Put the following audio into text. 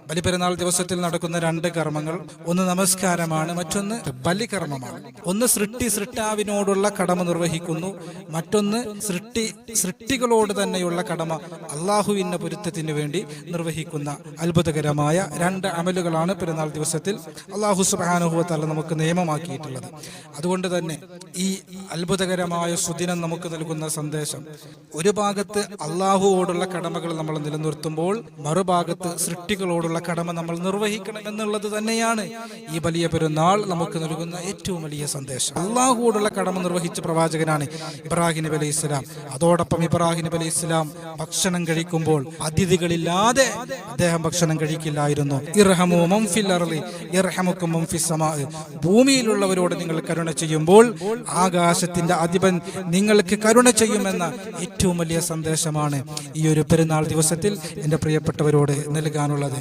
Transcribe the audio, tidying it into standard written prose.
ബലിപെരുന്നാൾ ദിവസത്തിൽ നടക്കുന്ന രണ്ട് കർമ്മങ്ങൾ, ഒന്ന് നമസ്കാരമാണ്, മറ്റൊന്ന് ബലികർമ്മമാണ്. ഒന്ന് സൃഷ്ടാവിനോടുള്ള കടമ നിർവഹിക്കുന്നു, മറ്റൊന്ന് സൃഷ്ടികളോട് തന്നെയുള്ള കടമ അള്ളാഹുവിന്റെ പൊരുത്തത്തിന് വേണ്ടി നിർവഹിക്കുന്ന അത്ഭുതകരമായ രണ്ട് അമലുകളാണ് പെരുന്നാൾ ദിവസത്തിൽ അള്ളാഹു സുബ്ഹാനഹു വ തആല നമുക്ക് നിയമമാക്കിയിട്ടുള്ളത്. അതുകൊണ്ട് തന്നെ ഈ അത്ഭുതകരമായ സുദിനം നമുക്ക് നൽകുന്ന സന്ദേശം, ഒരു ഭാഗത്ത് അള്ളാഹുവോടുള്ള കടമകൾ നമ്മൾ നിലനിർത്തുമ്പോൾ മറുഭാഗത്ത് സൃഷ്ടികളോടുള്ള കടമ നമ്മൾ നിർവഹിക്കണം എന്നുള്ളത് തന്നെയാണ് ഈ വലിയ പെരുന്നാൾ നമുക്ക് നൽകുന്ന ഏറ്റവും വലിയ സന്ദേശം. അള്ളാഹുവോടുള്ള കടമ നിർവഹിച്ച പ്രവാചകനാണ് ഇബ്രാഹിം നബി അലൈഹി ഇസ്ലാം. അതോടൊപ്പം ഇബ്രാഹിം നബി അലൈഹി ഇസ്ലാം ഭക്ഷണം കഴിക്കുമ്പോൾ അതിഥികളില്ലാതെ അദ്ദേഹം ഭക്ഷണം കഴിക്കില്ലായിരുന്നു. ഇർഹമു മൻ ഫിൽ അർളി യർഹമുക്കും മൻ ഫിസ് സമാ, ഭൂമിയിലുള്ളവരോട് നിങ്ങൾ കരുണ ചെയ്യുമ്പോൾ ആകാശത്തിന്റെ അധിപൻ നിങ്ങൾക്ക് കരുണ ചെയ്യുമെന്ന ഏറ്റവും വലിയ സന്ദേശമാണ് ഈ ഒരു പെരുന്നാൾ ദിവസത്തിൽ എൻ്റെ പ്രിയപ്പെട്ടവരോട് നൽകാനുള്ളത്.